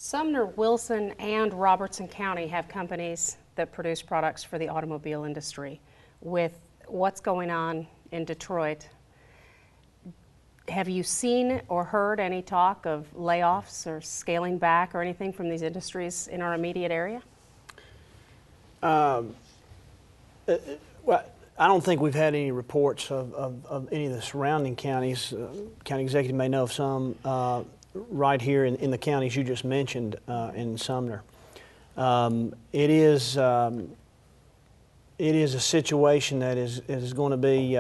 Sumner, Wilson, and Robertson County have companies that produce products for the automobile industry. With what's going on in Detroit, have you seen or heard any talk of layoffs or scaling back or anything from these industries in our immediate area? Well, I don't think we've had any reports of any of the surrounding counties. County executive may know of some right here in the counties you just mentioned in Sumner. It is a situation that is going to be,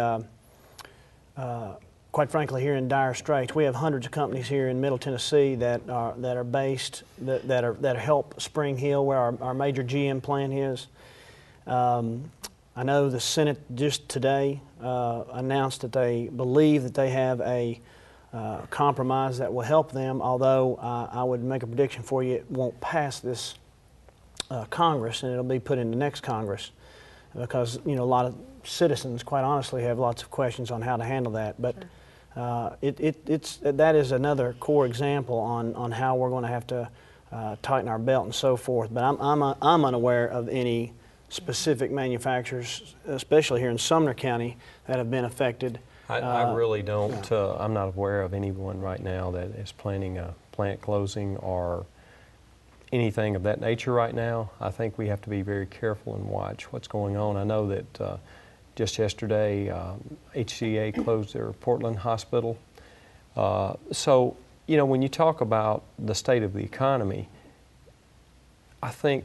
quite frankly, here in dire straits. We have hundreds of companies here in Middle Tennessee that are based that help Spring Hill, where our major GM plant is. I know the Senate just today announced that they believe that they have a compromise that will help them, although I would make a prediction for you, it won't pass this Congress, and it'll be put in the next Congress, because a lot of citizens, quite honestly, have lots of questions on how to handle that. But that is another core example on how we're going to have to tighten our belt and so forth. But I'm unaware of any specific manufacturers, especially here in Sumner County, that have been affected. I really don't. I'm not aware of anyone right now that is planning a plant closing or anything of that nature right now. I think we have to be very careful and watch what's going on. I know that just yesterday, HCA closed their Portland hospital. So, when you talk about the state of the economy, I think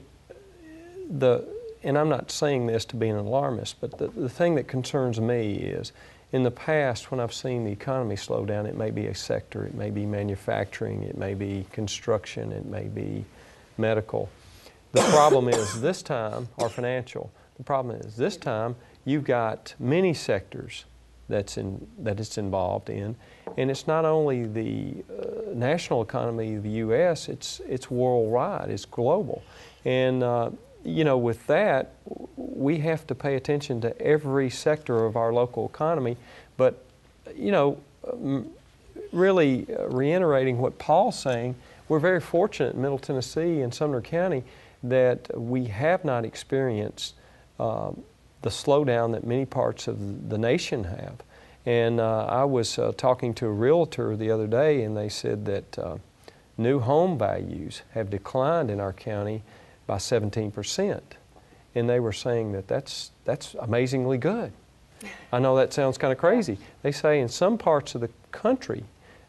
and I'm not saying this to be an alarmist, but the thing that concerns me is, in the past, when I've seen the economy slow down, it may be a sector, it may be manufacturing, it may be construction, it may be medical. The problem is this time, or financial, the problem is this time you've got many sectors that it's involved in, and it's not only the national economy of the U.S., it's worldwide, it's global. And with that, we have to pay attention to every sector of our local economy. But, really reiterating what Paul's saying, we're very fortunate in Middle Tennessee and Sumner County that we have not experienced the slowdown that many parts of the nation have. And I was talking to a realtor the other day, and they said that new home values have declined in our county by 17%. And they were saying that that's amazingly good. I know that sounds kind of crazy. They say in some parts of the country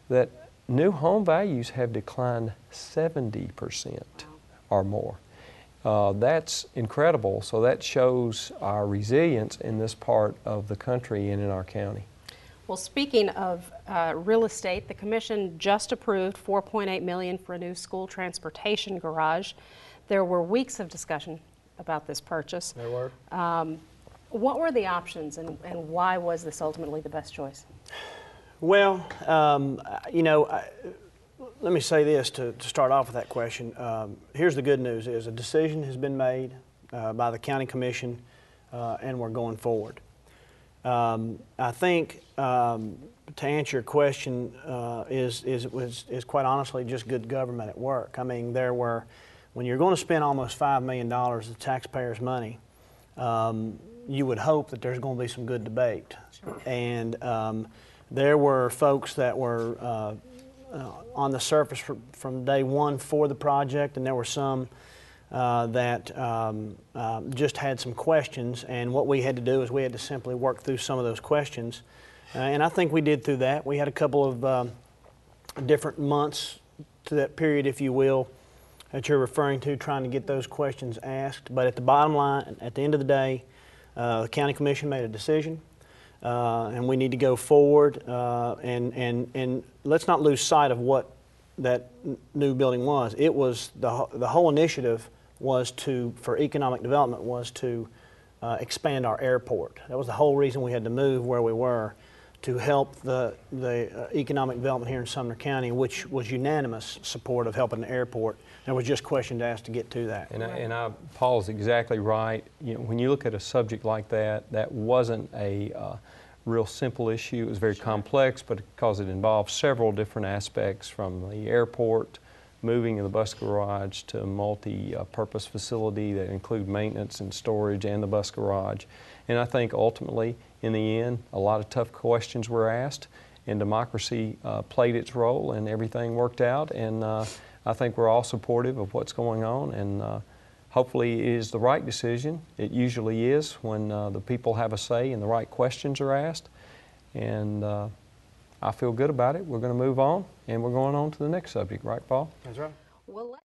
that new home values have declined 70% or more. That's incredible. So that shows our resilience in this part of the country and in our county. Well, speaking of real estate, the Commission just approved $4.8 million for a new school transportation garage. There were weeks of discussion about this purchase. There were. What were the options, and why was this ultimately the best choice? Well, let me say this to start off with that question. Here's the good news: is a decision has been made by the County Commission, and we're going forward. I think to answer your question is quite honestly just good government at work. I mean, when you're going to spend almost $5 million of taxpayers' money, you would hope that there's going to be some good debate. Sure. And there were folks that were on the surface from day one for the project, and there were some that just had some questions. And what we had to do is we had to simply work through some of those questions. And I think we did through that. We had a couple of different months to that period, if you will, that you're referring to, trying to get those questions asked. But at the bottom line, at the end of the day, the County Commission made a decision, and we need to go forward. And let's not lose sight of what that new building was. It was the whole initiative was for economic development was to expand our airport. That was the whole reason we had to move where we were, to help the economic development here in Sumner County, which was unanimous support of helping the airport. There was just questions asked to get to that. And Paul's exactly right. When you look at a subject like that, that wasn't a real simple issue. It was very complex, but because it involved several different aspects, from the airport moving of the bus garage to a multi-purpose facility that include maintenance and storage and the bus garage. And I think ultimately, in the end, a lot of tough questions were asked, and democracy played its role, and everything worked out. And I think we're all supportive of what's going on, and hopefully it is the right decision. It usually is when the people have a say and the right questions are asked. And I feel good about it. We're going to move on, and we're going on to the next subject, right, Paul? That's right. Well,